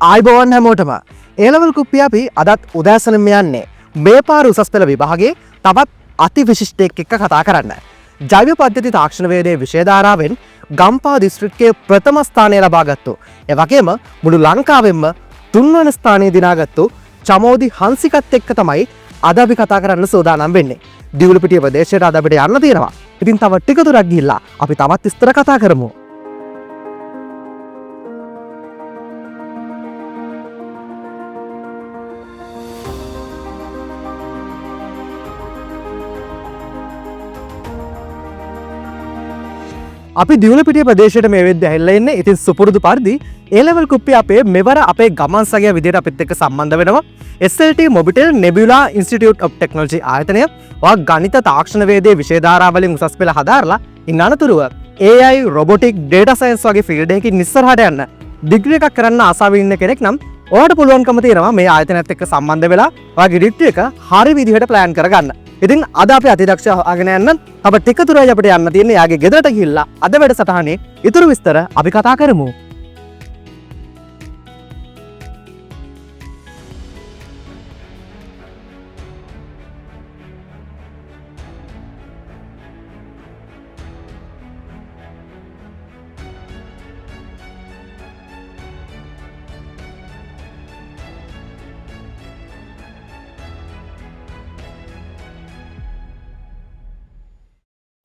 ආයිබෝවන් හැමෝටම A-level කුප්පිය අපි අදත් උදෑසනින්ම යන්නේ මේ පාර උසස් පෙළ විභාගයේ තවත් අති විශිෂ්ටයෙක් එක්ක කතා කරන්න. ජෛව පද්ධති තාක්ෂණ වේදයේ විෂය ධාරාවෙන් ගම්පහ දිස්ත්‍රික්කයේ ප්‍රථම ස්ථානය ලබාගත්තු. ඒ වගේම මුළු ලංකාවෙම තුන්වන ස්ථානය දිනාගත්තු චමෝදි හංසිකත් එක්ක තමයි අද අපි කතා කරන්න සූදානම් වෙන්නේ. දිවුලපිටිය ප්‍රදේශයට අද අපිට යන්න තියෙනවා. ඉතින් තව ටික දුරක් ගිහිල්ලා අපි තවත් විස්තර කතා කරමු. අපි දියුලපිටිය ප්‍රදේශයට මේ වෙද්දී ඇවිල්ලා ඉන්නේ. ඉතින් සුපුරුදු පරිදි A-level කුප්පිය අපේ මෙවර අපේ ගමන් සගය විදිහට අපිත් එක්ක සම්බන්ධ වෙනවා. SLT Mobitel Nebula Institute of Technology ආයතනය වා ගණිත තාක්ෂණ වේදයේ විෂය ධාරාවලින් උසස් පෙළ හදාරලා ඉන් අනතුරුව AI robotic data science වගේ ෆීල්ඩ් එකකින් ඉස්සරහට යන්න ඩිග්‍රී එකක් කරන්න ආසාවෙන් ඉන්න කෙනෙක් නම් ඔයාලට පුළුවන්කම තියෙනවා මේ ආයතනයත් එක්ක සම්බන්ධ වෙලා ඔයාගේ ඩිග්‍රී එක හරි විදිහට ප්ලෑන් කරගන්න. ඉතින් අද අපි අතිදක්ෂ අගෙන යන්න අප ටික දුරයි අපිට යන්න තියෙන්නේ. යාගේ ගෙදරට ගිහිල්ලා අද වැඩසටහනේ ඉතුරු විස්තර අපි කතා කරමු.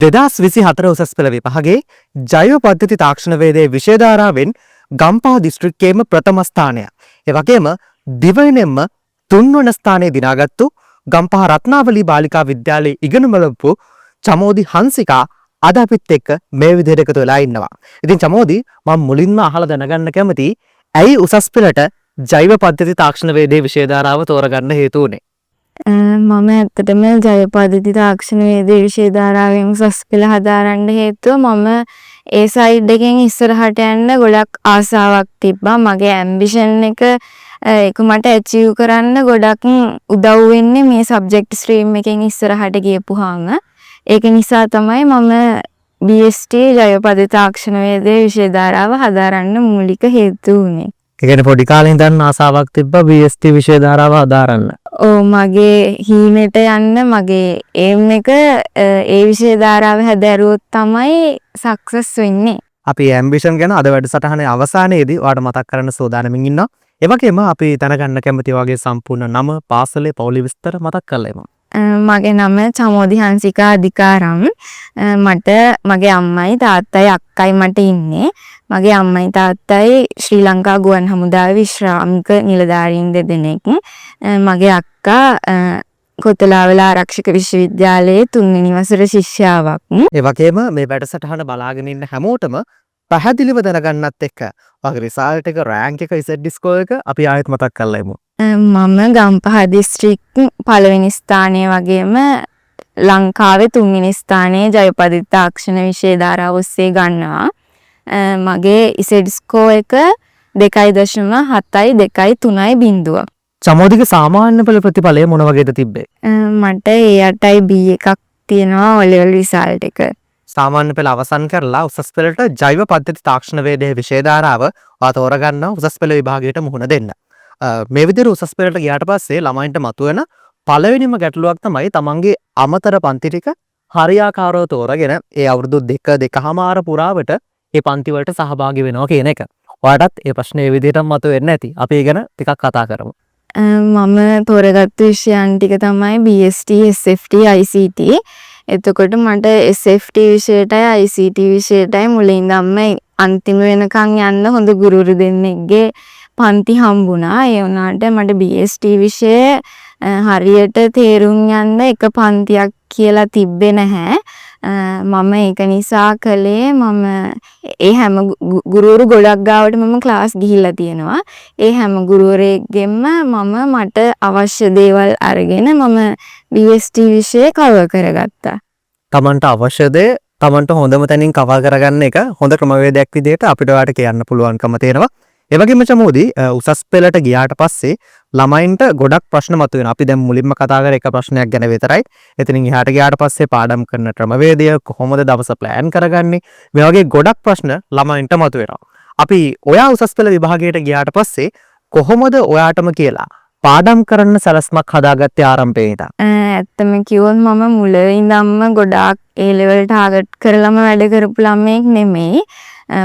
දෙදස් විසි හතර උසස් පෙළ විභාගයේ ජෛව පද්ධති තාක්ෂණ වේදයේ විෂය ධාරාවෙන් ගම්පහ දිස්ත්‍රික්කයේම ප්‍රථම ස්ථානය. ඒ වගේම දිවයිනෙන්ම තුන්වන ස්ථානය දිනාගත්තු ගම්පහ රත්නාවලී බාලිකා විද්‍යාලයේ ඉගෙනුම ලැබපු චමෝදි හංසිකා අද අපිත් එක්ක මේ විදිහට එකතු වෙලා ඉන්නවා. ඉතින් චමෝදි මම මුලින්ම අහලා දැනගන්න කැමතියි ඇයි උසස් පෙළට ජෛව පද්ධති තාක්ෂණ වේදයේ විෂය ධාරාව තෝරගන්න හේතු වුනේ? මම ඇත්තටම ජෛව පද්ධති තාක්ෂණ වේදයේ විෂය ධාරාවෙන් උසස් පෙළ හදාරන්න හේතුව මම ඒ සයිඩ් එකෙන් ඉස්සරහට යන්න ගොඩක් ආසාවක් තිබ්බා. මගේ ඇම්බිෂන් එක ඒක මට ඇචීව් කරන්න ගොඩක් උදව් වෙන්නේ මේ සබ්ජෙක්ට් ස්ට්‍රීම් එකෙන් ඉස්සරහට ගියපුවාම. ඒක නිසා තමයි මම BST ජෛව පද්ධති තාක්ෂණ වේදයේ විෂය ධාරාව හදාරන්න මූලික හේතු වුනේ. ඒ කියන්නේ පොඩි කාලේ ඉඳන් ආසාවක් තිබ්බා BST විෂය ධාරාව හදාරන්න. ඔව් මගේ හීනෙට යන්න මගේ ඒම් එක ඒ විෂය ධාරාව හැදෑරුවොත් තමයි සක්සස් වෙන්නේ. අපි ඇම්බිෂන් ගැන අද වැඩසටහනේ අවසානයේදී ඔයාලට මතක් කරන්න සූදානම්ින් ඉන්නවා. ඒ වගේම අපි දැනගන්න කැමති වගේ සම්පූර්ණ නම, පාසලේ පවුලේ විස්තර මතක් කරලා එමු. මගේ නම චමෝදි හංසිකා අධිකාරම්. මට මගේ අම්මයි තාත්තයි අක්කයි මට ඉන්නේ. මගේ අම්මයි තාත්තයි ශ්‍රී ලංකා ගුවන් හමුදාවේ විශ්‍රාමික නිලධාරීන් දෙදෙනෙක්. මගේ අක්කා කොතලාවල ආරක්ෂක විශ්වවිද්‍යාලයේ 3 වෙනි වසර ශිෂ්‍යාවක්. ඒ වගේම මේ වැඩසටහන බලාගෙන ඉන්න හැමෝටම පැහැදිලිව දැනගන්නත් එක්ක වගේ රිසල්ට් එක, රෑන්ක් එක, ඉසෙට් ස්කෝර් එක අපි ආයෙත් මතක් කරලා එමු. මම ගම්පහ දිස්ත්‍රික් පළවෙනි ස්ථානයේ වගේම ලංකාවේ 3 වෙනි ස්ථානයේ ජෛව පද්ධති තාක්ෂණ විෂය ධාරාව ඔස්සේ ගන්නවා. මගේ ඉසෙට් ස්කෝර් එක 2.7යි 2.3යි. චමෝදිගේ සාමාන්‍ය පෙළ ප්‍රතිඵලය මොන වගේද තිබ්බේ? මට A8යි B එකක් තියෙනවා O-level රිසල්ට් එක. සාමාන්‍ය පෙළ අවසන් කරලා උසස් පෙළට ජෛව පද්ධති තාක්ෂණ වේදයේ විෂය ධාරාව ඔයා තෝරගන්න උසස් පෙළ විභාගයට මුහුණ දෙන්න. මේ විදිහට උසස් පෙළට ගියාට පස්සේ ළමයින්ට මතුවෙන පළවෙනිම ගැටලුවක් තමයි තමන්ගේ අමතර පන්ති ටික හරියාකාරව තෝරගෙන ඒ අවුරුදු 2.5 පුරාවට ඒ පන්ති වලට සහභාගී වෙනවා කියන එක. ඔයාටත් ඒ ප්‍රශ්නේ මේ විදිහටම මතුවෙන්නේ නැති. අපි ඒ ගැන ටිකක් කතා කරමු. මම තෝරගත්තු විෂයන් ටික තමයි BST, SFT, ICT. එතකොට මට SFT විෂයටයි ICT විෂයටයි මුලින්දම අන්තිම වෙනකන් යන්න හොඳ ගුරුවරු දෙන්නෙක්ගේ පන්ති හම්බුණා. ඒ වුණාට මට BST විෂය හරියට තේරුම් යන්න එක පන්තියක් කියලා තිබ්බේ නැහැ. මම ඒක නිසා කළේ ඒ හැම ගුරුවරු ගොඩක් ගාවට මම ක්ලාස් ගිහිල්ලා තියෙනවා. ඒ හැම ගුරුවරයෙක්ගෙම මට අවශ්‍ය දේවල් අරගෙන මම BST විෂය කවර් කරගත්තා. තමන්ට අවශ්‍ය දේ තමන්ට හොඳම තැනින් කවර් කරගන්න එක හොඳ ක්‍රමවේදයක් විදිහට අපිට ඔයාලට කියන්න පුළුවන්කම තියෙනවා. ඒ වගේම චමෝදි උසස් පෙළට ගියාට පස්සේ ළමයින්ට ගොඩක් ප්‍රශ්න මතුවෙනවා. අපි දැන් මුලින්ම කතා කරේ එක ප්‍රශ්නයක් ගැන විතරයි. එතනින් එහාට ගියාට පස්සේ පාඩම් කරන ක්‍රමවේදය කොහොමද දවස ප්ලෑන් කරගන්නේ? මේ වගේ ගොඩක් ප්‍රශ්න ළමයින්ට මතුවෙනවා. අපි ඔයා උසස් පෙළ විභාගයට ගියාට පස්සේ කොහොමද ඔයාටම කියලා පාඩම් කරන්න සැලැස්මක් හදාගත්තේ ආරම්භයේ ඉඳන්? ඇත්තම කිව්වොත් මම මුලින් ඉඳන්ම ගොඩාක් ඒ ලෙවල් ටාගට් කරලම වැඩ කරපු ළමයෙක් නෙමෙයි.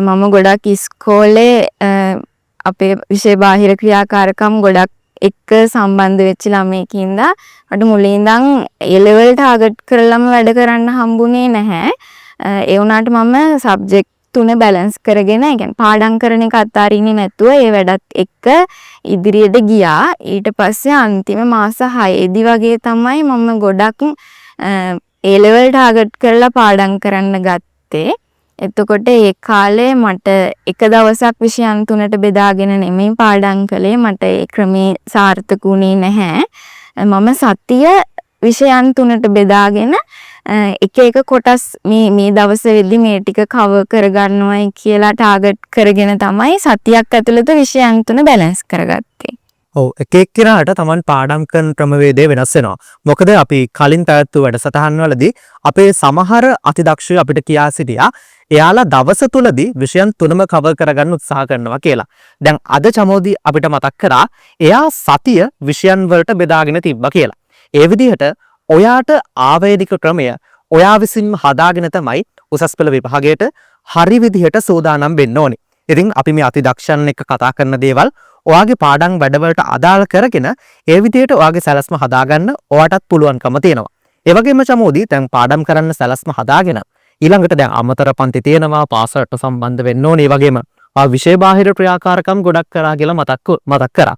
මම ගොඩක් ඉස්කෝලේ අපේ විෂය බාහිර ක්‍රියාකාරකම් ගොඩක් එක්ක සම්බන්ධ වෙච්ච ළමයෙක් ඉඳලා මට මුලින් ඉඳන් ඒ ලෙවල් ටාගට් කරලම වැඩ කරන්න හම්බුනේ නැහැ. ඒ වුණාට මම සබ්ජෙක්ට් 3 බැලන්ස් කරගෙන, ඒ කියන්නේ පාඩම් කරන එක අතාරින්නේ නැතුව ඒ වැඩත් එක්ක ඉදිරියට ගියා. ඊට පස්සේ අන්තිම මාස 6 දී වගේ තමයි මම ගොඩක් ඒ ලෙවල් ටාගට් කරලා පාඩම් කරන්න ගත්තේ. එතකොට ඒ කාලේ මට එක දවසක් විෂයන් 3ට බෙදාගෙන නෙමෙයි පාඩම් කළේ. මට ඒ ක්‍රමේ සාර්ථක වුණේ නැහැ. මම සතිය විෂයන් 3ට බෙදාගෙන එක එක කොටස් මේ දවසේදී මේ ටික කවර් කරගන්නවයි කියලා ටාගට් කරගෙන තමයි සතියක් ඇතුළත විෂයන් 3 බැලන්ස් කරගත්තේ. ඔව්, එක එක්කිනාට Taman පාඩම් කරන ක්‍රමවේදය වෙනස් වෙනවා. මොකද අපි කලින් පැවැත්වූ වැඩසටහන් වලදී අපේ සමහර අතිදක්ෂයෝ අපිට කියා සිටියා එයාලා දවස තුලදී විෂයන් 3ම කවර් කරගන්න උත්සාහ කරනවා කියලා. දැන් අද චමෝදි අපිට මතක් කරා එයා සතිය විෂයන් වලට බෙදාගෙන තිබ්බා කියලා. ඒ විදිහට ඔයාට ආවේනික ක්‍රමය ඔයා විසින්ම හදාගෙන තමයි උසස් පෙළ විභාගයට හරි විදිහට සූදානම් වෙන්න ඕනේ. ඉතින් අපි මේ අතිදක්ෂයන් එක්ක කතා කරන දේවල් ඔයාගේ පාඩම් වැඩවලට අදාළ කරගෙන ඒ විදිහට ඔයාගේ සැලැස්ම හදාගන්න ඔයාටත් පුළුවන්කම තියෙනවා. ඒ වගේම චමෝදි දැන් පාඩම් කරන්න සැලැස්ම හදාගෙන ඊළඟට දැන් අමතර පන්ති තියෙනවා, පාසලට සම්බන්ධ වෙන්න ඕනේ. ඒ වගේම විෂය බාහිර ක්‍රියාකාරකම් ගොඩක් කරා කියලා මතක් කරා.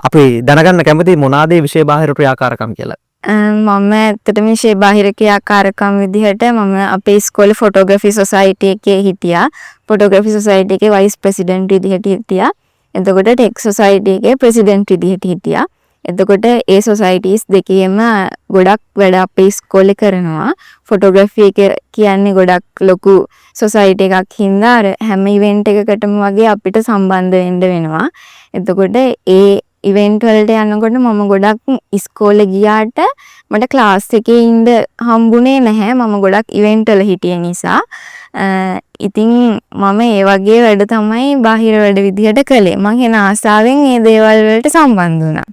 අපි දැනගන්න කැමති මොනවාද මේ විෂය බාහිර ක්‍රියාකාරකම් කියලා? මම ඇත්තටම විෂය බාහිර ක්‍රියාකාරකම් විදිහට මම අපේ ඉස්කෝලේ ෆොටෝග්‍රැෆි සොසයිටි එකේ හිටියා. ෆොටෝග්‍රැෆි සොසයිටි එකේ වයිස් ප්‍රෙසිඩන්ට් විදිහට හිටියා. එතකොට ටෙක් සොසයිටි එකේ ප්‍රෙසිඩන්ට් විදිහට හිටියා. එතකොට ඒ සොසයිටිස් දෙකේම ගොඩක් වැඩ අපේ ඉස්කෝලේ කරනවා. ෆොටෝග්‍රැෆි එක කියන්නේ ගොඩක් ලොකු සොසයිටි එකක් හින්දා අර හැම ඉවෙන්ට් එකකටම වගේ අපිට සම්බන්ධ වෙන්න වෙනවා. එතකොට ඒ ඉවෙන්ට් වලට යනකොට මම ගොඩක් ඉස්කෝලේ ගියාට මට ක්ලාස් එකේ ඉන්න හම්බුනේ නැහැ. මම ගොඩක් ඉවෙන්ට් වල හිටිය නිසා. ඉතින් මම ඒ වගේ වැඩ තමයි බාහිර වැඩ විදිහට කළේ. මම එන ආසාවෙන් මේ දේවල් වලට සම්බන්ධ වුණා.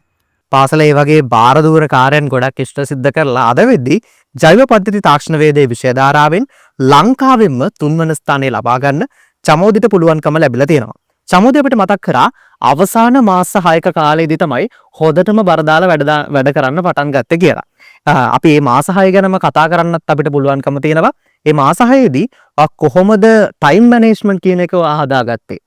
පාසලේ වගේ බාරදූර කාර්යයන් ගොඩක් ඉෂ්ට සිද්ධ කරලා අද වෙද්දී ජෛව පද්ධති තාක්ෂණ වේදයේ විෂය ධාරාවෙන් ලංකාවෙන්ම 3 වන ස්ථානය ලබා ගන්න චමෝදිට පුළුවන්කම ලැබිලා තියෙනවා. චමෝදි අපිට මතක් කරා අවසාන මාස 6ක කාලෙදී තමයි හොදටම බර දාලා වැඩ කරන්න පටන් ගත්තේ කියලා. අපි මේ මාස 6 ගැනම කතා කරන්නත් අපිට පුළුවන්කම තියෙනවා. මේ මාස 6ේදී කොහොමද ටයිම් මැනේජ්මන්ට් කියන එක හදාගත්තේ?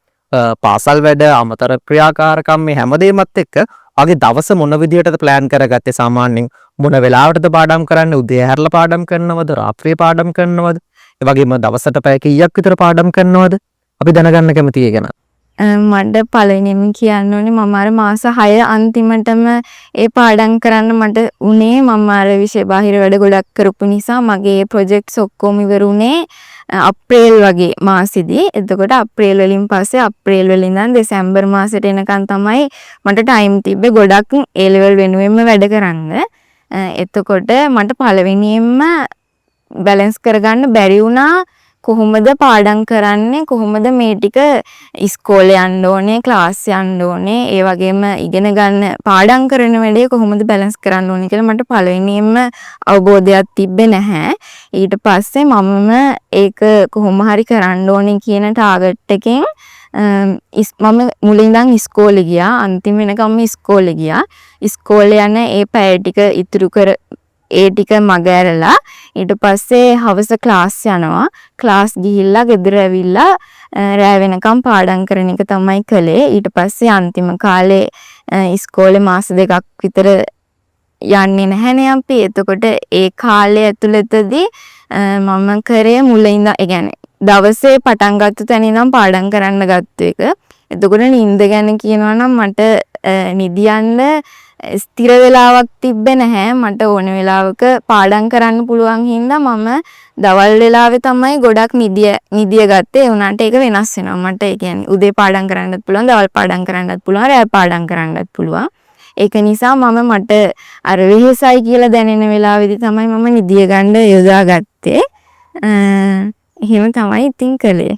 පාසල් වැඩ, අමතර ක්‍රියාකාරකම් මේ හැමදේමත් එක්ක වගේ දවස මොන විදියටද ප්ලෑන් කරගත්තේ? සාමාන්‍යයෙන් මොන වෙලාවටද පාඩම් කරන්නේ? උදේ හැරලා පාඩම් කරනවද? රාත්‍රියේ පාඩම් කරනවද? ඒ වගේම දවසට පැය කීයක් විතර පාඩම් කරනවද? අපි දැනගන්න කැමතියි ඒ ගැන. මට පළවෙනිම කියන්න ඕනේ මම අර මාස 6 අන්තිමටම ඒ පාඩම් කරන්න මට උනේ. මම අර විෂය බාහිර වැඩ ගොඩක් කරපු නිසා මගේ ප්‍රොජෙක්ට්ස් ඔක්කොම ඉවර උනේ අප්‍රේල් වගේ මාසෙදී. එතකොට අප්‍රේල් වලින් පස්සේ අප්‍රේල් වලින් ඉඳන් දෙසැම්බර් මාසෙට එනකන් තමයි මට ටයිම් තිබ්බේ ගොඩක් ඒ ලෙවල් වෙනුවෙන්ම වැඩ කරන්න. එතකොට මට පළවෙනියෙන්ම බැලන්ස් කරගන්න බැරි වුණා. කොහොමද පාඩම් කරන්නේ? කොහොමද මේ ටික ඉස්කෝලේ යන්න ඕනේ, ක්ලාස් යන්න ඕනේ, ඒ වගේම ඉගෙන ගන්න පාඩම් කරන වැඩේ කොහොමද බැලන්ස් කරන්න ඕනේ කියලා මට පළවෙනියෙන්ම අවබෝධයක් තිබ්බේ නැහැ. ඊට පස්සේ මමම ඒක කොහොම හරි කරන්න ඕනේ කියන ටාගට් එකෙන් මම මුලින් ඉඳන් ඉස්කෝලේ ගියා. අන්තිම වෙනකම් ඉස්කෝලේ ගියා. ඉස්කෝලේ යන ඒ පැය ටික ඉතුරු කර ඒ ටික මග ඇරලා ඊට පස්සේ හවස ක්ලාස් යනවා. ක්ලාස් ගිහිල්ලා ගෙදර ඇවිල්ලා රෑ වෙනකම් පාඩම් කරන එක තමයි කළේ. ඊට පස්සේ අන්තිම කාලේ ඉස්කෝලේ මාස 2ක් විතර යන්නේ නැහැනේ අපි. එතකොට ඒ කාලය ඇතුළතදී මම කරේ මුලින් ඉඳන් ඒ කියන්නේ දවසේ පටන් ගත්ත තැන ඉඳන් පාඩම් කරන්න ගත්ත එක. එතකොට නිින්ද ගැන කියනවා නම් මට නිදියන්න ස්ථිර වෙලාවක් තිබ්බේ නැහැ. මට ඕන වෙලාවක පාඩම් කරන්න පුළුවන් හින්දා මම දවල් වෙලාවේ තමයි ගොඩක් නිදිය ගත්තේ. ඒ උනාට ඒක වෙනස් වෙනවා. මට ඒ කියන්නේ උදේ පාඩම් කරන්නත් පුළුවන්, දවල් පාඩම් කරන්නත් පුළුවන්, රෑ පාඩම් කරන්නත් පුළුවන්. ඒක නිසා මට අර වෙහෙසයි කියලා දැනෙන වෙලාවෙදි තමයි මම නිදිය ගන්න යොදාගත්තේ. එහෙම තමයි ඉතින් කළේ.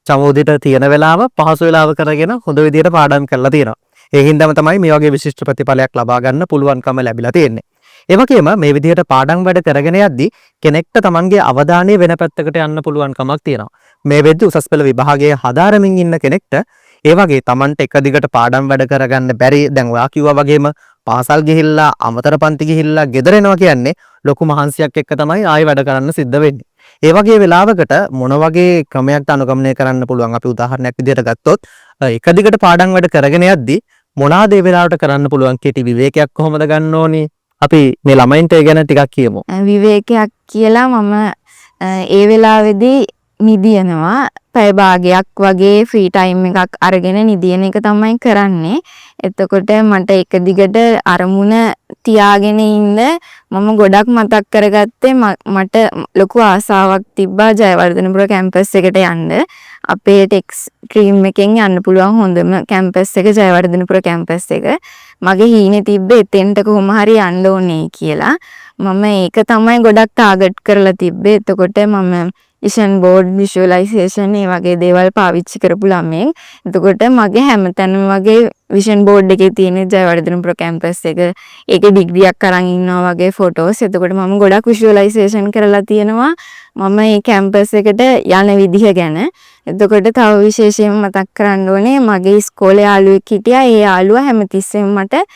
චමෝදිට තියෙන වෙලාව පහසු වෙලාව කරගෙන හොඳ විදියට පාඩම් කරලා තියෙනවා. ඒ හින්දාම තමයි මේ වගේ විශිෂ්ට ප්‍රතිඵලයක් ලබා ගන්න පුළුවන්කම ලැබිලා තියෙන්නේ. ඒ වගේම මේ විදිහට පාඩම් වැඩ කරගෙන යද්දී කෙනෙක්ට Tamanගේ අවධානය වෙන පැත්තකට යන්න පුළුවන්කමක් තියෙනවා. මේ වෙද්දී උසස් පෙළ විභාගයේ හදාරමින් ඉන්න කෙනෙක්ට ඒ වගේ Tamanට එක දිගට පාඩම් වැඩ කරගන්න බැරි දැන් ඔයා කිව්වා වගේම පාසල් ගිහිල්ලා අමතර පන්ති ගිහිල්ලා ගෙදර එනවා කියන්නේ ලොකු මහන්සියක් එක්ක තමයි ආයෙ වැඩ කරන්න සිද්ධ වෙන්නේ. ඒ වගේ වෙලාවකට මොන වගේ ක්‍රමයක්ද අනුගමනය කරන්න පුළුවන්? අපි උදාහරණයක් විදිහට ගත්තොත් එක දිගට පාඩම් වැඩ කරගෙන යද්දී මොනවාද ඒ වෙලාවට කරන්න පුළුවන්? කෙටි විවේකයක් කොහොමද ගන්න ඕනේ? අපි මේ ළමයින්ට ඒ ගැන ටිකක් කියමු. විවේකයක් කියලා මම ඒ වෙලාවේදී නිදියනවා. පැය භාගයක් වගේ ෆ්‍රී ටයිම් එකක් අරගෙන නිදියන එක තමයි කරන්නේ. එතකොට මට එක දිගට අරමුණ තියාගෙන ඉන්න මම ගොඩක් මතක් කරගත්තේ මට ලොකු ආසාවක් තිබ්බා ජයවර්ධනපුර කැම්පස් එකට යන්න. අපේ ටෙක්ස් ට්‍රීම් එකෙන් යන්න පුළුවන් හොඳම කැම්පස් එක ජයවර්ධනපුර කැම්පස් එක. මගේ හීනේ තිබ්බේ එතෙන්ට කොහොම හරි යන්න ඕනේ කියලා. මම ඒක තමයි ගොඩක් ටාගට් කරලා තිබ්බේ. එතකොට මම විෂන් බෝඩ් විෂුවලයිසේෂන් ඒ වගේ දේවල් පාවිච්චි කරපු ළමෙක්. එතකොට මගේ හැමතැනම වගේ විෂන් බෝඩ් එකේ තියෙන ජයවර්ධනපුර කැම්පස් එක ඒකේ ඩිග්‍රියක් අරන් ඉන්නවා වගේ ෆොටෝස්. එතකොට මම ගොඩක් විෂුවලයිසේෂන් කරලා තියෙනවා මම මේ කැම්පස් එකට යන විදිහ ගැන. එතකොට තව විශේෂයෙන් මතක් කරන්න ඕනේ මගේ ඉස්කෝලේ යාළුවෙක් හිටියා. ඒ යාළුවා හැමතිස්සෙම මට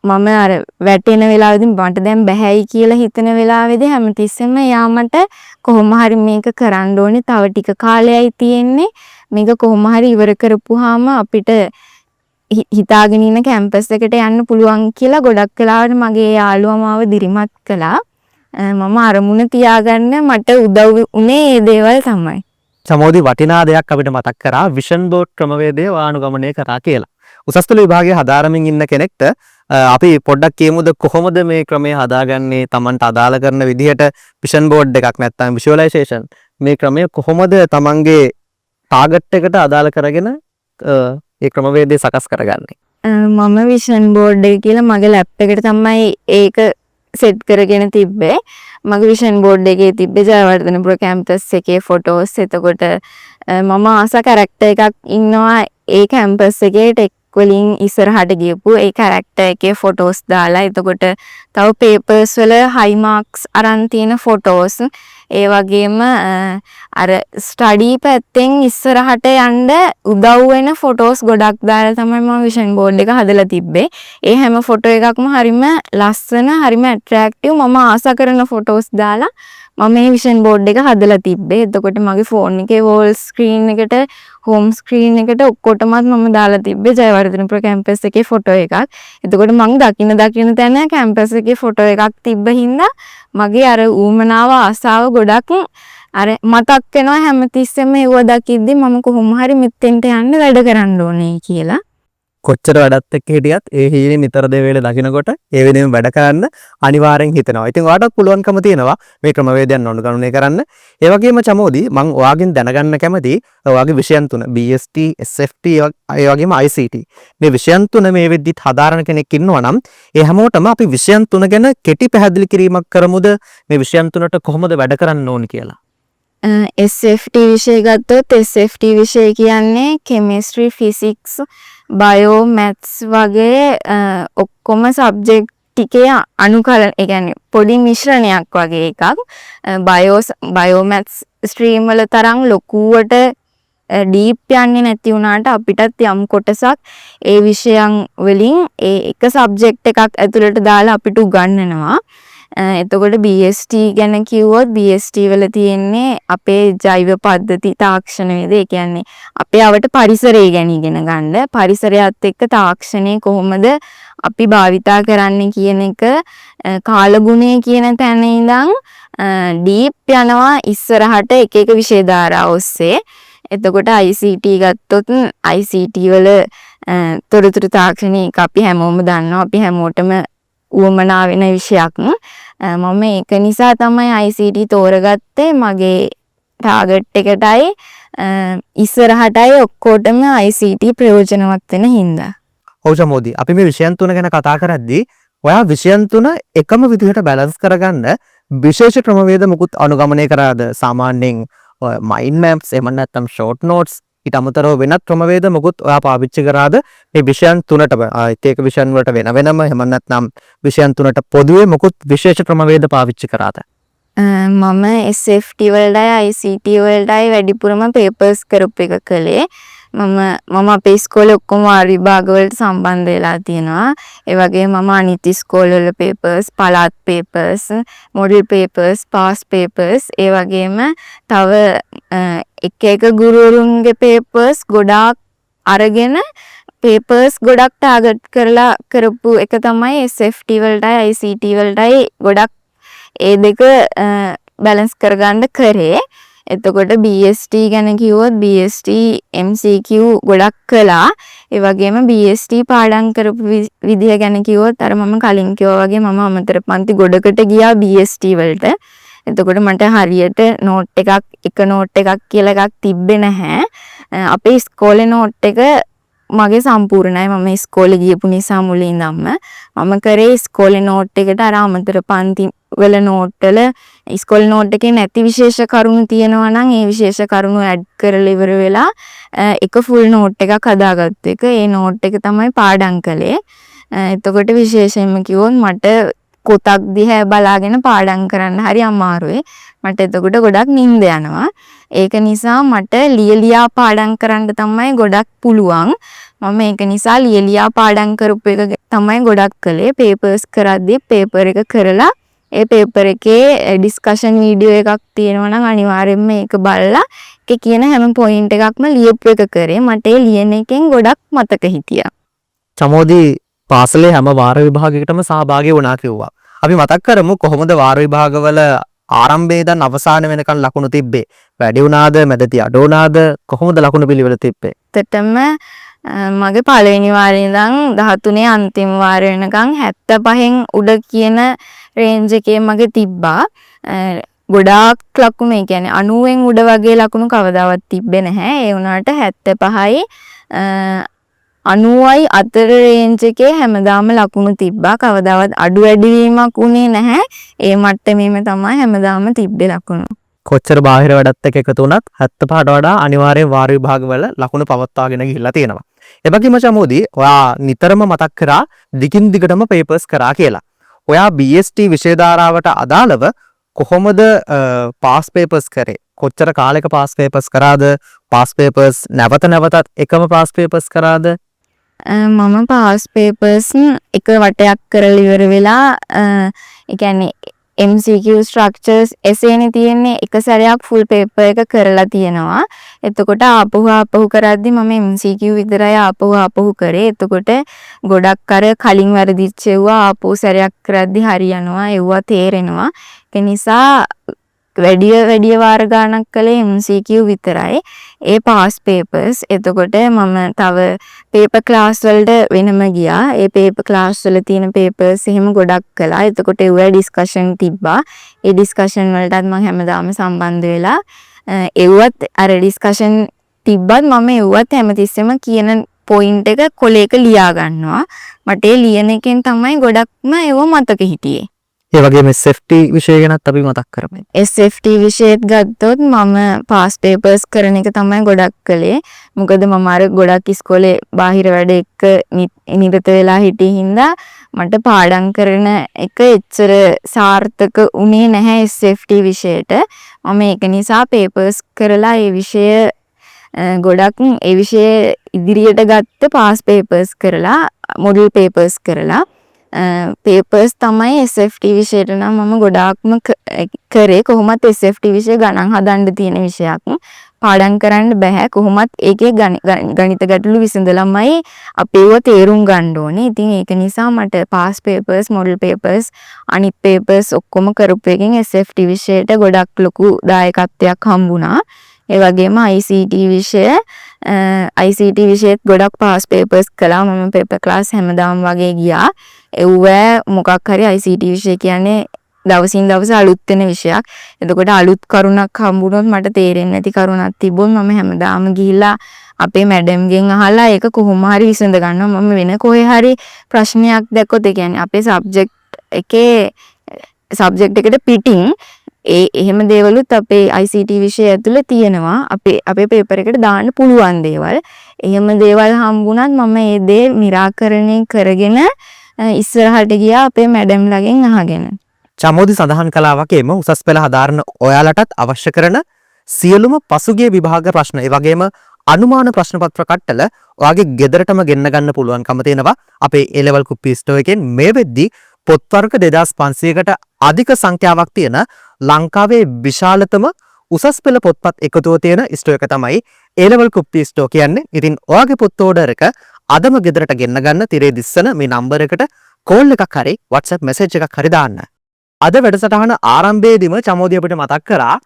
මම අර වැටෙන වෙලාවෙදී මට දැන් බැහැයි කියලා හිතන වෙලාවේදී හැමතිස්සෙම එයා මට කොහොම හරි මේක කරන්න ඕනේ, තව ටික කාලයයි තියෙන්නේ, මේක කොහොම හරි ඉවර කරපුවාම අපිට හිතාගෙන ඉන්න කැම්පස් එකට යන්න පුළුවන් කියලා ගොඩක් වෙලාවට මගේ යාළුවා මාව දිරිමත් කළා. මම අරමුණ තියාගන්න මට උදව් උනේ මේ දේවල් තමයි. සමෝදි වටිනා දෙයක් අපිට මතක් කරා විෂන් බෝඩ් ක්‍රමවේදය වානුගමනය කරා කියලා. උසස් පෙළ විභාගයේ හදාරමින් ඉන්න කෙනෙක්ට අපි පොඩ්ඩක් කියමුද කොහොමද මේ ක්‍රමය හදාගන්නේ? Tamanට අදාළ කරන විදිහට විෂන් බෝඩ් එකක් නැත්නම් විෂුවලයිසේෂන් මේ ක්‍රමය කොහොමද Tamanගේ ටාගට් එකට අදාළ කරගෙන ඒ ක්‍රමවේදය සකස් කරගන්නේ? මම විෂන් බෝඩ් එක කියලා මගේ ලැප් එකට තමයි ඒක සෙට් කරගෙන තිබ්බේ. මගේ විෂන් බෝඩ් එකේ තිබ්බේ ජයවර්ධනපුර කැම්පස් එකේ ෆොටෝස්. එතකොට මම ආස කැරක්ටර් එකක් ඉන්නවා ඒ කැම්පස් එකේ ටෙක් වලින් ඉස්සරහට ගියපු ඒ කැරක්ටර් එකේ ෆොටෝස් දාලා. එතකොට තව පේපර්ස් වල හයි මාක්ස් අරන් තියෙන ෆොටෝස්, ඒ වගේම අර ස්ටඩි පැත්තෙන් ඉස්සරහට යන්න උදව් වෙන ෆොටෝස් ගොඩක් දාලා තමයි මම විෂන් බෝඩ් එක හදලා තිබ්බේ. ඒ හැම ෆොටෝ එකක්ම හරිම ලස්සන, හරිම ඇට්‍රැක්ටිව්, මම ආස කරන ෆොටෝස් දාලා මම මේ විෂන් බෝඩ් එක හදලා තිබ්බේ. එතකොට මගේ ෆෝන් එකේ වෝල් ස්ක්‍රීන් එකට, හෝම් ස්ක්‍රීන් එකට ඔක්කොටමත් මම දාලා තිබ්බේ ජයවර්ධනපුර කැම්පස් එකේ ෆොටෝ එකක්. එතකොට මං දකින්න තැන කැම්පස් එකේ ෆොටෝ එකක් තිබ්බ හින්දා මගේ අර ඌමනාව ආසාව ගොඩක් අර මතක් වෙනවා හැමතිස්සෙම ඒව දකිද්දි මම කොහොම හරි මෙතෙන්ට යන්න වැඩ කරන්න ඕනේ කියලා. කොච්චර වැඩත් එක්ක හිටියත් ඒ හීනේ නිතර දෙවේල දකින්නකොට ඒ වෙනම වැඩ කරන්න අනිවාර්යෙන් හිතෙනවා. ඉතින් ඔයාටත් පුළුවන්කම තියෙනවා මේ ක්‍රමවේදයන් අනුගමනය කරන්න. ඒ වගේම චමෝදි මම ඔයාගෙන් දැනගන්න කැමතියි ඔයාගේ විෂයන් තුන BST, SFT ඒ වගේම ICT. මේ විෂයන් තුන මේ වෙද්දිත් හදාරන කෙනෙක් ඉන්නවා නම් ඒ හැමෝටම අපි විෂයන් තුන ගැන කෙටි පැහැදිලි කිරීමක් කරමුද මේ විෂයන් තුනට කොහොමද වැඩ කරන්න ඕනි කියලා. SFT විෂය ගත්තොත් SFT විෂය කියන්නේ කෙමිස්ට්‍රි, ෆිසික්ස්, බයෝ, මැත්ස් වගේ ඔක්කොම සබ්ජෙක්ට් ටිකේ අනුකලන, ඒ කියන්නේ පොඩි මිශ්‍රණයක් වගේ එකක්. බයෝ මැත්ස් ස්ට්‍රීම් වල තරම් ලොකුවට ඩීප් යන්නේ නැති වුණාට අපිටත් යම් කොටසක් ඒ විෂයන් වලින් ඒ එක සබ්ජෙක්ට් එකක් ඇතුළට දාලා අපිට උගන්වනවා. එතකොට BST ගැන කිව්වොත් BST වල තියෙන්නේ අපේ ජෛව පද්ධති තාක්ෂණ වේද, ඒ කියන්නේ අපේ අවට පරිසරය ගැන ඉගෙන ගන්න. පරිසරයත් එක්ක තාක්ෂණය කොහොමද අපි භාවිතා කරන්නේ කියන එක, කාලගුණය කියන තැන ඉඳන් ඩීප් යනවා ඉස්සරහට එක එක විෂය ධාරා ඔස්සේ. එතකොට ICT ගත්තොත් ICT වල තොරතුරු තාක්ෂණය එක අපි හැමෝම දන්නවා, අපි හැමෝටම උවමනා වෙන විෂයක්. මම ඒක නිසා තමයි ICT තෝරගත්තේ. මගේ ටාගට් එකටයි ඉස්සරහටයි ඔක්කොටම ICT ප්‍රයෝජනවත් වෙන හින්දා. ඔව් චමෝදි, අපි මේ විෂයන් තුන ගැන කතා කරද්දී ඔයා විෂයන් තුන එකම විදිහට බැලන්ස් කරගන්න විශේෂ ක්‍රමවේද මුකුත් අනුගමනය කරාද? සාමාන්‍යයෙන් මයින්ඩ් මැප්ස් එහෙම නැත්නම් ෂෝට් නෝට්ස් ඊට අමතරව වෙනත් ක්‍රමවේද මොකුත් ඔයා පාවිච්චි කරාද මේ විෂයන් තුනටම එක විෂයන් වලට වෙන වෙනම එහෙම නැත්නම් විෂයන් තුනට පොදුවේ මොකුත් විශේෂ ක්‍රමවේද පාවිච්චි කරාද? මම SFT වලටයි ICT වලටයි වැඩිපුරම පේපර්ස් කරපු එක කළේ. මම අපේ ඉස්කෝලේ ඔක්කොම වාර විභාග වලට සම්බන්ධ වෙලා තියෙනවා. ඒ වගේම මම අනිත් ඉස්කෝලවල පේපර්ස්, පළාත් papers, model papers, past papers, ඒ වගේම තව එක එක ගුරුවරුන්ගේ පේපර්ස් ගොඩාක් අරගෙන පේපර්ස් ගොඩක් ටාගට් කරලා කරපු එක තමයි SFT වලටයි ICT වලටයි ගොඩක් ඒ දෙක බැලන්ස් කරගන්න කරේ. එතකොට BST ගැන කිව්වොත් BST MCQ ගොඩක් කළා. ඒ වගේම BST පාඩම් කරපු විදිය ගැන කිව්වොත් අර මම කලින් කිව්වා වගේ මම අමතර පන්ති ගොඩකට ගියා BST වලට. එතකොට මට හරියට නෝට් එක නෝට් එකක් කියලා එකක් තිබ්බේ නැහැ. අපේ ඉස්කෝලේ නෝට් එක මගේ සම්පූර්ණයි. මම ඉස්කෝලේ ගියපු නිසා මුලින් ඉඳන්ම මම කරේ ඉස්කෝලේ නෝට් එකට අර අමතර පන්ති වල නෝට් වල ඉස්කෝලේ නෝට් එකේ නැති විශේෂ කරුණු තියෙනවා නම් ඒ විශේෂ කරුණු ඇඩ් කරලා ඉවර වෙලා එක ෆුල් නෝට් එකක් හදාගත්ත එක. ඒ නෝට් එක තමයි පාඩම් කළේ. එතකොට විශේෂයෙන්ම කිව්වොත් මට පොතක් දිහා බලාගෙන පාඩම් කරන්න හරි අමාරුයි. මට එතකොට ගොඩක් නිින්ද යනවා. ඒක නිසා මට ලියලියා පාඩම් කරන්න තමයි ගොඩක් පුළුවන්. මම ඒක නිසා ලියලියා පාඩම් කරපු එක තමයි ගොඩක් කළේ. පේපර්ස් කරද්දී පේපර් එක කරලා ඒ පේපර් එකේ ඩිස්කෂන් වීඩියෝ එකක් තියෙනවා නම් අනිවාර්යෙන්ම ඒක බලලා ඒක කියන හැම පොයින්ට් එකක්ම ලියපු එක කරේ. මට ඒ ලියන එකෙන් ගොඩක් මතක හිටියා. චමෝදි පාසලේ හැම වාර විභාගයකටම සහභාගී වුණා කිව්වා. අපි මතක් කරමු කොහොමද වාර විභාගවල ආරම්භයේ ඉඳන් අවසාන වෙනකන් ලකුණු තිබ්බේ? වැඩි වුණාද, මැදදී අඩු වුණාද? කොහොමද ලකුණු පිළිවෙල තිබ්බේ? ඇත්තටම මගේ පළවෙනි වාරේ ඉඳන් 13 අන්තිම වාරේ වෙනකන් 75න් උඩ කියන රේන්ජ් එකේ මගේ තිබ්බා. ගොඩාක් ලකුණු, ඒ කියන්නේ 90න් උඩ වගේ ලකුණු කවදාවත් තිබ්බේ නැහැ. ඒ වුණාට 75යි 90යි අතර රේන්ජ් එකේ හැමදාම ලකුණු තිබ්බා. කවදාවත් අඩු වැඩි වීමක් උනේ නැහැ. ඒ මට්ටමේම තමයි හැමදාම තිබ්බේ ලකුණු. කොච්චර බාහිර වැඩත් එක්ක එකතු වුණත් 75ට වඩා අනිවාර්යෙන් වාර විභාගවල ලකුණු පවත්වාගෙන ගිහිල්ලා තියෙනවා. ඒ වගේම චමෝදි ඔයා නිතරම මතක් කරා දිගින් දිගටම පේපර්ස් කරා කියලා. ඔයා BST විෂය ධාරාවට අදාළව කොහොමද පාස් පේපර්ස් කරේ? කොච්චර කාලයක පාස් පේපර්ස් කරාද? පාස් පේපර්ස් නැවත නැවතත් එකම පාස් පේපර්ස් කරාද? මම පාස් පේපර්ස් එක වටයක් කරලා ඉවර වෙලා ඒ කියන්නේ MCQ structures එසේනේ තියෙන්නේ. එක සැරයක් full paper එක කරලා තියෙනවා. එතකොට ආපහු කරද්දි මම MCQ විතරයි ආපහු කරේ. එතකොට ගොඩක් අර කලින් වැරදිච්ච ඒවා ආපහු සැරයක් කරද්දි හරියනවා. ඒවා තේරෙනවා. ඒ නිසා වැඩි වාර ගණනක් කළේ MCQ විතරයි. ඒ පාස් පේපර්ස්. එතකොට මම තව පේපර් ක්ලාස් වලට වෙනම ගියා. ඒ පේපර් ක්ලාස් වල තියෙන පේපර්ස් එහෙම ගොඩක් කළා. එතකොට ඒවා ඩිස්කෂන් තිබ්බා. ඒ ඩිස්කෂන් වලටත් මම හැමදාම සම්බන්ධ වෙලා ඒවත් අර ඩිස්කෂන් තිබ්බත් මම ඒවත් හැමතිස්සෙම කියන පොයින්ට් එක කොලේක ලියා ගන්නවා. මට ඒ ලියන එකෙන් තමයි ගොඩක්ම ඒව මතක හිටියේ. ඒ වගේම SFT විෂය ගැනත් අපි මතක් කරමු. SFT විෂයත් ගත්තොත් මම පාස් පේපර්ස් කරන එක තමයි ගොඩක් කළේ. මොකද මම අර ගොඩක් ඉස්කෝලේ බාහිර වැඩ එක්ක නිරත වෙලා හිටිය හින්දා මට පාඩම් කරන එක එච්චර සාර්ථක උනේ නැහැ SFT විෂයට. මම ඒක නිසා පේපර්ස් කරලා ඒ විෂය ගොඩක් ඒ විෂය ඉදිරියට ගත්ත පාස් පේපර්ස් කරලා මොඩල් පේපර්ස් කරලා පේපර්ස් තමයි SFT විෂයට නම් මම ගොඩාක්ම කරේ. කොහොමත් SFT විෂය ගණන් හදන්න තියෙන විෂයක්. පාඩම් කරන්න බෑ. කොහොමත් ඒකේ ගණිත ගැටලු විසඳලමයි අපේව තේරුම් ගන්න ඕනේ. ඉතින් ඒක නිසා මට පාස් පේපර්ස්, මොඩල් පේපර්ස්, අනිත් පේපර්ස් ඔක්කොම කරපු එකෙන් SFT විෂයට ගොඩක් ලොකු දායකත්වයක් හම්බුණා. ඒ වගේම ICT විෂයත් ගොඩක් පාස් පේපර්ස් කළා. මම පේපර් ක්ලාස් හැමදාම වගේ ගියා. ඒව මොකක් හරි ICT විෂය කියන්නේ දවසින් දවස අලුත් වෙන විෂයක්. එතකොට අලුත් කරුණක් හම්බුනොත් මට තේරෙන්නේ නැති කරුණක් තිබ්බොත් මම හැමදාම ගිහිල්ලා අපේ මැඩම්ගෙන් අහලා ඒක කොහොම හරි විසඳ ගන්නවා. මම වෙන කොහේ හරි ප්‍රශ්නයක් දැක්කොත් ඒ කියන්නේ අපේ සබ්ජෙක්ට් එකට පිටින් එහෙම දේවලුත් අපේ ICT විෂය ඇතුළේ තියෙනවා. අපේ පේපර් එකට දාන්න පුළුවන් දේවල්. එහෙම දේවල් හම්බුණත් මම ඒ දේ निराකරණය කරගෙන ඉස්සරහට ගියා අපේ මැඩම්ලාගෙන් අහගෙන. චමෝදි සඳහන් කළා වගේම උසස් පෙළ හදාරන ඔයාලටත් අවශ්‍ය කරන සියලුම පසුගිය විභාග ප්‍රශ්න ඒ වගේම අනුමාන ප්‍රශ්න පත්‍ර කට්ටල ඔයාගේ ගෙදරටම ගෙන්න ගන්න පුළුවන්කම තියෙනවා අපේ A level කුප්පි ස්ටෝර් එකෙන්. මේ වෙද්දි පොත් වර්ග 2500කට අධික සංඛ්‍යාවක් තියෙන ලංකාවේ විශාලතම උසස් පෙළ පොත්පත් එකතුව තියෙන ස්ටෝර් එක තමයි A level කුප්පි ස්ටෝර් කියන්නේ. ඉතින් ඔයාගේ පොත් ඕඩර් එක අදම ගෙදරට ගෙන්න ගන්න තිරේ දිස්සන මේ නම්බර් එකට කෝල් එකක් හරි WhatsApp message එකක් හරි දාන්න. අද වැඩසටහන ආරම්භයේදීම චමෝදි අපිට මතක් කරා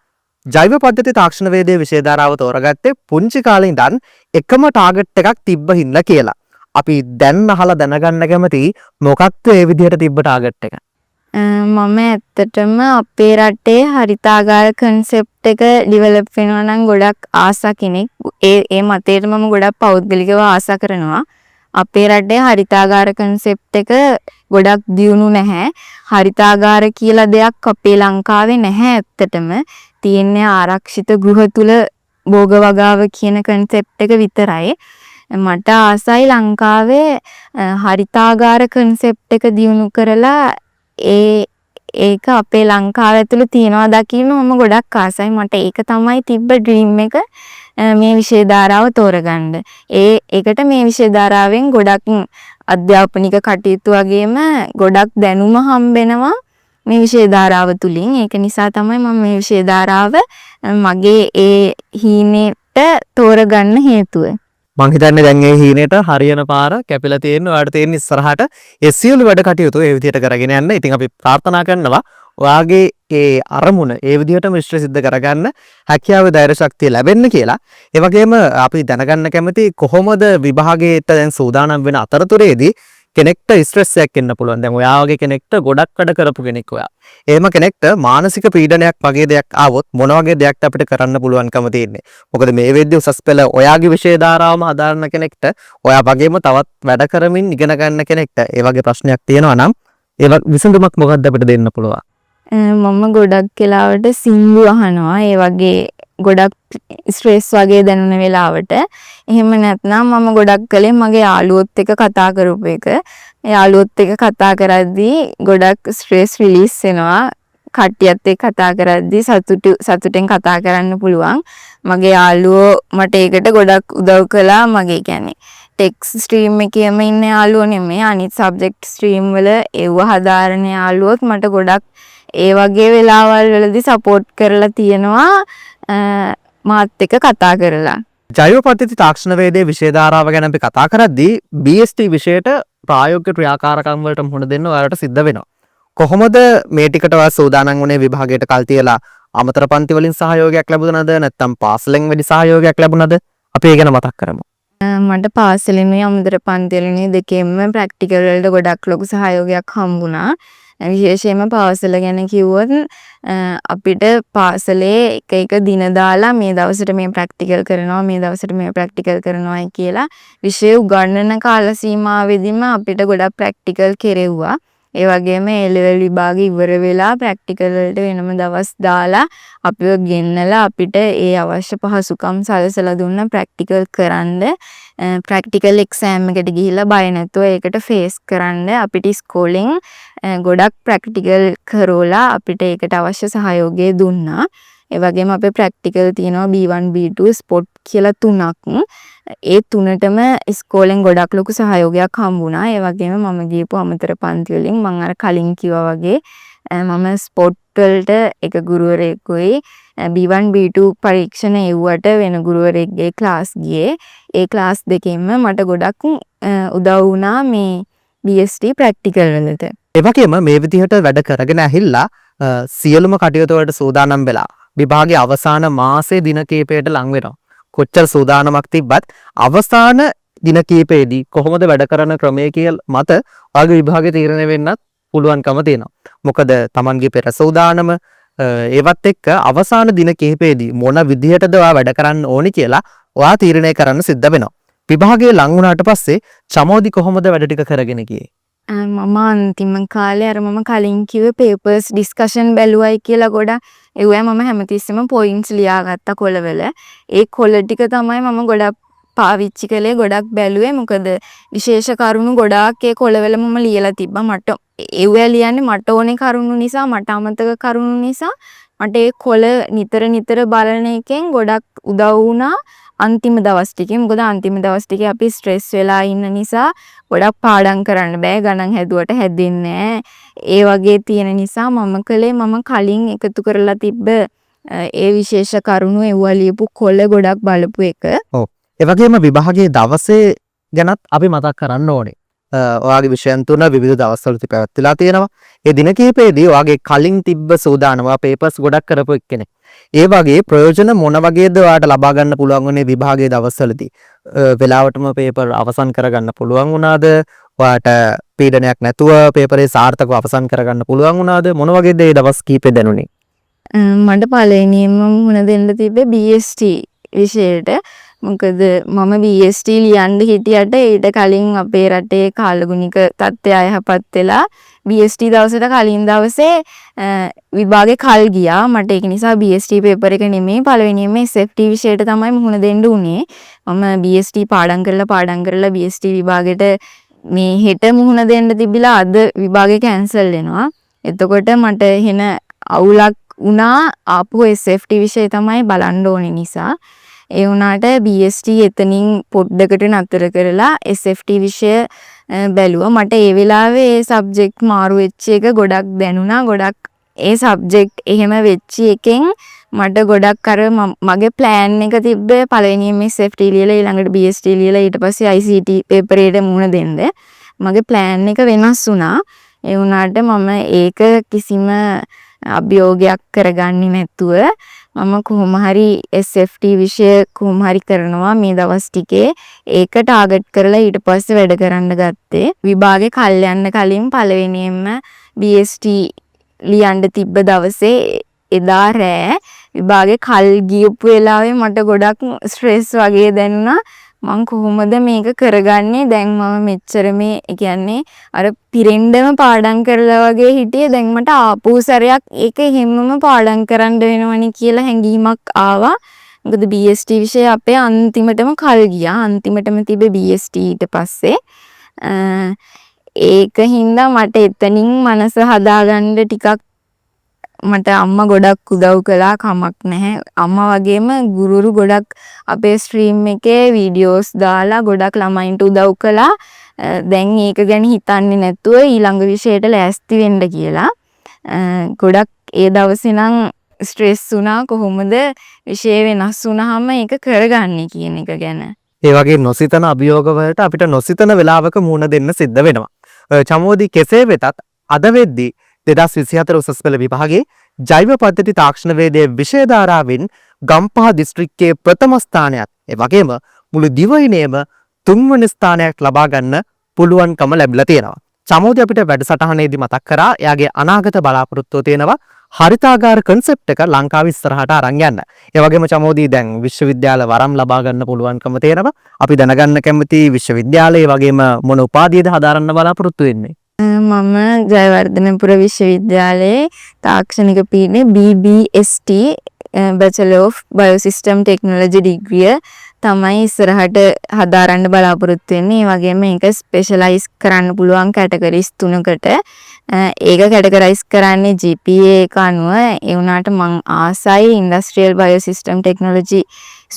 ජෛව පද්ධති තාක්ෂණ වේදයේ විෂය ධාරාව තෝරගත්තේ පුංචි කාලේ ඉඳන් එකම ටාගට් එකක් තිබ්බ හින්දා කියලා. අපි දැන් අහලා දැනගන්න කැමති මොකක්ද ඒ විදිහට තිබ්බ ටාගට් එක? මම ඇත්තටම අපේ රටේ හරිතාගාර කන්සෙප්ට් එක ඩිවෙලොප් වෙනවා නම් ගොඩක් ආසා කෙනෙක්. ඒ මතයට මම ගොඩක් පෞද්ගලිකව ආසා කරනවා. අපේ රටේ හරිතාගාර කන්සෙප්ට් එක ගොඩක් දියුණු නැහැ. හරිතාගාර කියලා දෙයක් අපේ ලංකාවේ නැහැ ඇත්තටම. තියෙන්නේ ආරක්ෂිත ගෘහ තුල භෝග වගාව කියන කන්සෙප්ට් එක විතරයි. මට ආසයි ලංකාවේ හරිතාගාර කන්සෙප්ට් එක දියුණු කරලා ඒක අපේ ලංකාව ඇතුළේ තියනවා දකින්න මම ගොඩක් ආසයි. මට ඒක තමයි තිබ්බ ඩ්‍රීම් එක මේ විෂය ධාරාව තෝරගන්න. ඒකට මේ විෂය ධාරාවෙන් ගොඩක් අධ්‍යාපනික කටයුතු වගේම ගොඩක් දැනුම හම්බෙනවා මේ විෂය ධාරාව තුලින්. ඒක නිසා තමයි මම මේ විෂය ධාරාව මගේ ඒ හීනෙට තෝරගන්න හේතුව. මං හිතන්නේ දැන් ඒ හීනෙට හරියන පාර කැපිලා තියෙන ඔයාලට තියෙන ඉස්සරහට ඒ සියලු වැඩ කටයුතු ඒ විදිහට කරගෙන යන්න. ඉතින් අපි ප්‍රාර්ථනා කරනවා ඔයාගේ ඒ අරමුණ ඒ විදිහටම ඉෂ්ට සිද්ධ කරගන්න හැකියාව ධෛර්ය ශක්තිය ලැබෙන්න කියලා. ඒ වගේම අපි දැනගන්න කැමති කොහොමද විභාගයට දැන් සූදානම් වෙන අතරතුරේදී කෙනෙක්ට ස්ට්‍රෙස් එකක් එන්න පුළුවන්. දැන් ඔයා වගේ කෙනෙක්ට ගොඩක් වැඩ කරපු කෙනෙක් ඔයා. එහෙම කෙනෙක්ට මානසික පීඩනයක් වගේ දෙයක් ආවොත් මොන වගේ දෙයක්ද අපිට කරන්න පුළුවන්කම තියෙන්නේ? මොකද මේ වෙද්දී උසස් පෙළ ඔයාගේ විෂය ධාරාවම හදාරන කෙනෙක්ට ඔයා වගේම තවත් වැඩ කරමින් ඉගෙන ගන්න කෙනෙක්ට ඒ වගේ ප්‍රශ්නයක් තියෙනවා නම් ඒ විසඳුමක් මොකක්ද අපිට දෙන්න පුළුවන්? මම ගොඩක් වෙලාවට සින්දු අහනවා. ඒ වගේ ගොඩක් ස්ට්‍රෙස් වගේ දැනුන වෙලාවට. එහෙම නැත්නම් මම ගොඩක් කලේ මගේ යාළුවොත් එක්ක කතා කරපු එක. යාළුවොත් එක්ක කතා කරද්දී ගොඩක් ස්ට්‍රෙස් රිලීස් වෙනවා. කට්ටියත් එක්ක කතා කරද්දී සතුටෙන් කතා කරන්න පුළුවන්. මගේ යාළුවෝ මට ඒකට ගොඩක් උදව් කළා. මගේ කියන්නේ ටෙක්ස් ස්ට්‍රීම් එකේම ඉන්න යාළුවෝ නෙමෙයි අනිත් සබ්ජෙක්ට් ස්ට්‍රීම් වල ඒව හදාරන යාළුවොත් මට ගොඩක් ඒ වගේ වෙලාවල් වලදී සපෝට් කරලා තියෙනවා මාත් එක්ක කතා කරලා. ජෛව පද්ධති තාක්ෂණ වේදයේ විෂය ධාරාව ගැන අපි කතා කරද්දී BST විෂයට ප්‍රායෝගික ක්‍රියාකාරකම් වලට මුහුණ දෙන්න ඔයාලට සිද්ධ වෙනවා. කොහොමද මේ ටිකට ඔයා සූදානම් වුණේ විභාගයට කල් තියලා අමතර පන්ති වලින් සහයෝගයක් ලැබුණාද නැත්නම් පාසලෙන් වැඩි සහයෝගයක් ලැබුණාද? අපි ඒ ගැන මතක් කරමු. මට පාසලෙනුයි අමතර පන්ති වලිනුයි දෙකෙන්ම ප්‍රැක්ටිකල් වලට ගොඩක් ලොකු සහයෝගයක් හම්බුණා. විශේෂයෙන්ම පාසල ගැන කිව්වොත් අපිට පාසලේ එක දින දාලා මේ දවසට මේ ප්‍රැක්ටිකල් කරනවා මේ දවසට මේ ප්‍රැක්ටිකල් කරනවායි කියලා විෂය උගන්වන කාල සීමාවෙදිම අපිට ගොඩක් ප්‍රැක්ටිකල් කෙරෙව්වා. ඒ වගේම A level විභාගය ඉවර වෙලා ප්‍රැක්ටිකල් වලට වෙනම දවස් දාලා අපිව ගෙන්නලා අපිට ඒ අවශ්‍ය පහසුකම් සලසලා දුන්න ප්‍රැක්ටිකල් කරන්න. ප්‍රැක්ටිකල් එක්සෑම් එකට ගිහිල්ලා බය නැතුව ඒකට ෆේස් කරන්න අපිට ඉස්කෝලෙන් ගොඩක් ප්‍රැක්ටිකල් කරෝලා අපිට ඒකට අවශ්‍ය සහයෝගය දුන්නා. ඒ වගේම අපේ ප්‍රැක්ටිකල් තියෙනවා B1 B2 ස්පොට් කියලා 3ක්. ඒ 3ටම ඉස්කෝලෙන් ගොඩක් ලොකු සහයෝගයක් හම්බුණා. ඒ වගේම මම ගියපු අමතර පන්ති වලින් මම අර කලින් කිව්වා වගේ මම ස්පොට් වලට එක ගුරුවරයෙකුයි B1 B2 පරීක්ෂණ එව්වට වෙන ගුරුවරයෙක්ගේ ක්ලාස් ගියේ. ඒ ක්ලාස් දෙකෙන්ම මට ගොඩක් උදව් වුණා මේ BST ප්‍රැක්ටිකල් වලට. ඒ වගේම මේ විදිහට වැඩ කරගෙන ඇහිලා සියලුම කටයුතු වලට සූදානම් වෙලා විභාගයේ අවසාන මාසයේ දින කීපයට ලං වෙනවා. කොච්චර සූදානමක් තිබ්බත් අවසාන දින කීපෙදී කොහොමද වැඩ කරන ක්‍රමය කියලා මත ඔයාගේ විභාගයේ තීරණය වෙන්නත් පුළුවන්කම තියෙනවා. මොකද Tamanගේ පෙර සූදානම ඒවත් එක්ක අවසාන දින කිහිපෙදී මොන විදිහටද ඔයා වැඩ කරන්න ඕනි කියලා ඔයා තීරණය කරන්න සිද්ධ වෙනවා. විභාගයේ ලං වුණාට පස්සේ චමෝදි කොහොමද වැඩ ටික කරගෙන ගියේ? මම අන්තිම කාලේ අර මම කලින් කිව්වේ පේපර්ස් ඩිස්කෂන් බැලුවයි කියලා ගොඩක් ඒවයි මම හැමතිස්සෙම පොයින්ට්ස් ලියාගත්තා කොළවල. ඒ කොළ ටික තමයි මම ගොඩක් පාවිච්චි කළේ ගොඩක් බැලුවේ. මොකද විශේෂ කරුණු ගොඩාක් ඒ කොළවල මම ලියලා තිබ්බා. මට ඒවයි ලියන්නේ මට ඕනේ කරුණු නිසා, මට අමතක කරුණු නිසා මට ඒ කොළ නිතර බලන එකෙන් ගොඩක් උදව් වුණා. අන්තිම දවස් ටිකේ මොකද අන්තිම දවස් ටිකේ අපි ස්ට්‍රෙස් වෙලා ඉන්න නිසා ගොඩක් පාඩම් කරන්න බෑ, ගණන් හැදුවට හැදෙන්නේ නෑ. ඒ වගේ තියෙන නිසා මම කලින් එකතු කරලා තිබ්බ ඒ විශේෂ කරුණු ඒවා ලියපු කොළ ගොඩක් බලපු එක. ඔව්. ඒ වගේම විභාගයේ දවසේ ගැනත් අපි මතක් කරන්න ඕනේ. ඔයාගේ විෂයන් තුන විවිධ දවස්වලදී පැවැත්විලා තියෙනවා. ඒ දින කිහිපෙදී ඔයාගේ කලින් තිබ්බ සූදානම පේපර්ස් ගොඩක් කරපු එක්කෙනෙක්. ඒ වගේ ප්‍රයෝජන මොන වගේද ඔයාට ලබා ගන්න පුළුවන් වුණේ විභාගයේ දවස්වලදී? වෙලාවටම පේපර් අවසන් කරගන්න පුළුවන් වුණාද? ඔයාට පීඩනයක් නැතුව පේපරේ සාර්ථකව අවසන් කරගන්න පුළුවන් වුණාද? මොන වගේද මේ දවස් කීපෙ දැනුනේ? මට පළවෙනියෙන්ම මුණ දෙන්න තිබ්බේ BST විෂයට. මොකද මම BST ලියන්න හිටියට ඊට කලින් අපේ රටේ කාලගුණික තත්ත්වය අයහපත් වෙලා BST දවසට කලින් දවසේ විභාගේ කල් ගියා. මට ඒක නිසා BST පේපර් එක නෙමෙයි පළවෙනියෙන්ම SFT විෂයට තමයි මුහුණ දෙන්න උනේ. මම BST පාඩම් කරලා BST විභාගෙට මේ හෙට මුහුණ දෙන්න තිබිලා අද විභාගේ කැන්සල් වෙනවා. එතකොට මට එහෙන අවුලක් වුණා. ආපහු SFT විෂය තමයි බලන්න ඕනේ නිසා. ඒ වුණාට BST එතනින් පොඩ්ඩකට නතර කරලා SFT විෂය බැලුවා. මට ඒ වෙලාවේ ඒ සබ්ජෙක්ට් මාරු වෙච්ච එක ගොඩක් දැනුණා. ගොඩක් ඒ සබ්ජෙක්ට් එහෙම වෙච්ච එකෙන් මට ගොඩක් අර මගේ ප්ලෑන් එක තිබ්බේ පළවෙනියෙන්ම SFT ලියලා ඊළඟට BST ලියලා ඊට පස්සේ ICT පේපරේට මුහුණ දෙන්න. මගේ ප්ලෑන් එක වෙනස් වුණා. ඒ වුණාට මම ඒක කිසිම අභියෝගයක් කරගන්නේ නැතුව මම කොහොම හරි SFT විෂය කොහොම හරි කරනවා මේ දවස් ටිකේ. ඒක ටාගට් කරලා ඊට පස්සේ වැඩ කරන්න ගත්තේ. විභාගේ කල් යන්න කලින් පළවෙනියෙන්ම BST ලියන්න තිබ්බ දවසේ එදා රෑ විභාගේ කල් ගියපු වෙලාවේ මට ගොඩක් ස්ට්‍රෙස් වගේ දැනුණා. මං කොහොමද මේක කරගන්නේ? දැන් මම මෙච්චර මේ කියන්නේ අර පිරෙන්නම පාඩම් කරලා වගේ හිටියේ. දැන් මට ආපහු සැරයක් ඒක හැමම පාඩම් කරන්න වෙනවනේ කියලා හැඟීමක් ආවා. මොකද BST විෂය අපේ අන්තිමටම කල් ගියා. අන්තිමටම තිබ්බේ BST ඊට පස්සේ. ඒක හින්දා මට එතනින් මනස හදාගන්න ටිකක් මට අම්මා ගොඩක් උදව් කළා. කමක් නැහැ. අම්මා වගේම ගුරුවරු ගොඩක් අපේ ස්ට්‍රීම් එකේ වීඩියෝස් දාලා ගොඩක් ළමයින්ට උදව් කළා. දැන් ඒක ගැන හිතන්නේ නැතුව ඊළඟ විෂයට ලෑස්ති වෙන්න කියලා. ගොඩක් ඒ දවසේ නම් ස්ට්‍රෙස් වුණා. කොහොමද විෂය වෙනස් වුණාම ඒක කරගන්නේ කියන එක ගැන. ඒ වගේ නොසිතන අභියෝග වලට අපිට නොසිතන වෙලාවක මුහුණ දෙන්න සිද්ධ වෙනවා. චමෝදි කෙසේ වෙතත් අද වෙද්දී 2024 උසස් පෙළ විභාගයේ ජෛව පද්ධති තාක්ෂණ වේදයේ විෂය ධාරාවෙන් ගම්පහ දිස්ත්‍රික්කයේ ප්‍රථම ස්ථානයත් ඒ වගේම මුළු දිවයිනේම තුන්වෙනි ස්ථානයක් ලබා ගන්න පුළුවන්කම ලැබිලා තියෙනවා. චමෝදි අපිට වැඩසටහනේදී මතක් කරා එයාගේ අනාගත බලාපොරොත්තුව තියෙනවා හරිතාගාර කන්සෙප්ට් එක ලංකාවේ ඉස්සරහට අරන් යන්න. ඒ වගේම චමෝදි දැන් විශ්වවිද්‍යාල වරම් ලබා ගන්න පුළුවන්කම තියෙනවා. අපි දැනගන්න කැමති විශ්වවිද්‍යාලයේ වගේම මොන උපාධියද හදාරන්න බලාපොරොත්තු වෙන්නේ? මම ජයවර්ධනපුර විශ්වවිද්‍යාලයේ තාක්ෂණික පීඨයේ BBST Bachelor of Biosystem Technology degree තමයි ඉස්සරහට හදාරන්න බලාපොරොත්තු වෙන්නේ. ඒ වගේම ඒක ස්පෙෂලායිස් කරන්න පුළුවන් කැටගරිස් 3කට. ඒක කැටගරයිස් කරන්නේ GPA එක අනුව. ඒ වුණාට මං ආසයි ඉන්ඩස්ට්‍රියල් බයෝසිස්ටම් ටෙක්නොලොජි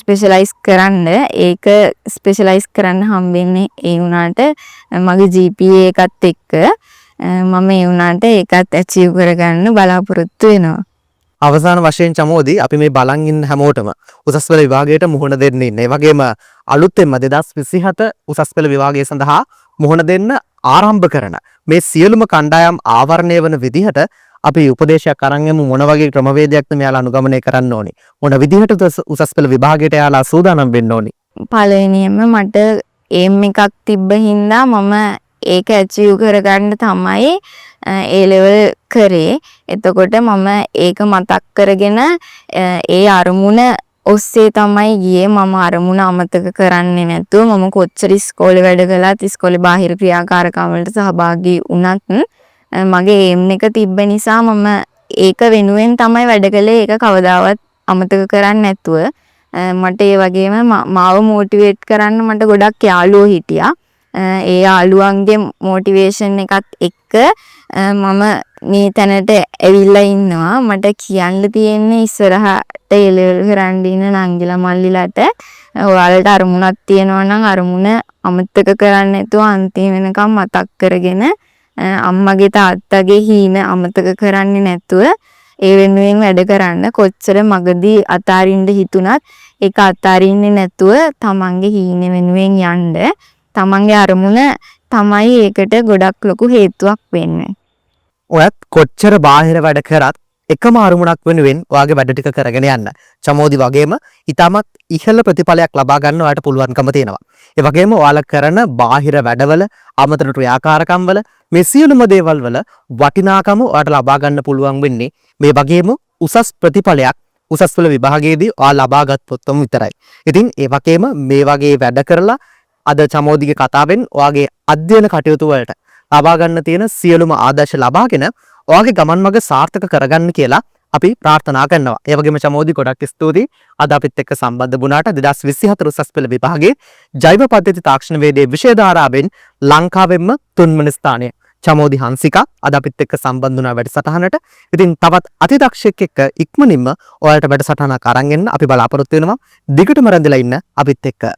ස්පෙෂලායිස් කරන්න. ඒක ස්පෙෂලායිස් කරන්න හම්බෙන්නේ ඒ වුණාට මගේ GPA එකත් එක්ක මම ඒ වුණාට ඒකත් ඇචීව් කරගන්න බලාපොරොත්තු වෙනවා. අවසාන වශයෙන් චමෝදි අපි මේ බලන් ඉන්න හැමෝටම උසස් පෙළ විභාගයට මුහුණ දෙන්න ඉන්නේ. ඒ වගේම අලුතෙන්ම 2027 උසස් පෙළ විභාගය සඳහා මුහුණ දෙන්න ආරම්භ කරන මේ සියලුම කණ්ඩායම් ආවරණය වන විදිහට අපි උපදේශයක් අරන් යමු. මොන වගේ ක්‍රමවේදයක්ද මෙයාලා අනුගමනය කරන්න ඕනේ? මොන විදිහටද උසස් පෙළ විභාගයට එයාලා සූදානම් වෙන්න ඕනේ? පළවෙනියෙන්ම මට ඒම් එකක් තිබ්බ හින්දා මම ඒක ඇචීව් කරගන්න තමයි ඒ ලෙවල් කරේ. එතකොට මම ඒක මතක් කරගෙන ඒ අරමුණ ඔස්සේ තමයි ගියේ. මම අරමුණ අමතක කරන්නේ නැතුව මම කොච්චර ඉස්කෝලේ වැඩ කළත් ඉස්කෝලේ බාහිර ක්‍රියාකාරකම් වලට සහභාගී වුණත් මගේ ඒම් එක තිබ්බ නිසා මම ඒක වෙනුවෙන් තමයි වැඩ කළේ. ඒක කවදාවත් අමතක කරන්නේ නැතුව. මට ඒ වගේම මාව මොටිවේට් කරන්න මට ගොඩක් යාළුවෝ හිටියා. ඒ යාළුවන්ගේ මොටිවේෂන් එකත් එක්ක මම මේ තැනට ඇවිල්ලා ඉන්නවා. මට කියන්න තියෙන්නේ ඉස්සරහට එලෙවල් කරන්න ඉන්න නංගිලා මල්ලිලාට ඔයාලට අරමුණක් තියෙනවා නම් අරමුණ අමතක කරන්න නැතුව අන්තිම වෙනකම් මතක් කරගෙන අම්මගේ තාත්තගේ හීන අමතක කරන්නේ නැතුව ඒ වෙනුවෙන් වැඩ කරන්න. කොච්චර මගදී අතාරින්න හිතුණත් ඒක අතාරින්නේ නැතුව තමන්ගේ හීන වෙනුවෙන් යන්න. තමන්ගේ අරමුණ තමයි ඒකට ගොඩක් ලොකු හේතුවක් වෙන්නේ. ඔයත් කොච්චර බාහිර වැඩ කරත් එකම අරමුණක් වෙනුවෙන් ඔයාගේ වැඩ ටික කරගෙන යන්න. චමෝදි වගේම ඊටමත් ඉහළ ප්‍රතිඵලයක් ලබා ගන්න ඔයාලට පුළුවන්කම තියෙනවා. ඒ වගේම ඔයාලා කරන බාහිර වැඩවල අමතර ක්‍රියාකාරකම් වල මේ සියලුම දේවල් වල වටිනාකම ඔයාලට ලබා ගන්න පුළුවන් වෙන්නේ මේ වගේම උසස් ප්‍රතිඵලයක් උසස් වල විභාගයේදී ඔයාලා ලබා ගත්තොත්ම විතරයි. ඉතින් ඒ වගේම මේ වගේ වැඩ කරලා අද චමෝදිගේ කතාවෙන් ඔයාගේ අධ්‍යයන කටයුතු වලට ලබා ගන්න තියෙන සියලුම ආදර්ශ ලබාගෙන ඔයාගේ ගමන් මඟ සාර්ථක කරගන්න කියලා අපි ප්‍රාර්ථනා කරනවා. ඒ වගේම චමෝදි ගොඩක් ස්තුතියි අද අපිත් එක්ක සම්බන්ධ වුණාට. 2024 උසස් පෙළ විභාගයේ ජෛව පද්ධති තාක්ෂණ වේදයේ විෂය ධාරාවෙන් ලංකාවෙන්ම 3 වෙනි ස්ථානය චමෝදි හංසිකා අද අපිත් එක්ක සම්බන්ධ වුණා වැඩසටහනට. ඉතින් තවත් අතිදක්ෂයෙක් එක්ක ඉක්මනින්ම ඔයාලට වැඩසටහනක් අරන් එන්න අපි බලාපොරොත්තු වෙනවා. දිගටම රැඳිලා ඉන්න අපිත් එක්ක.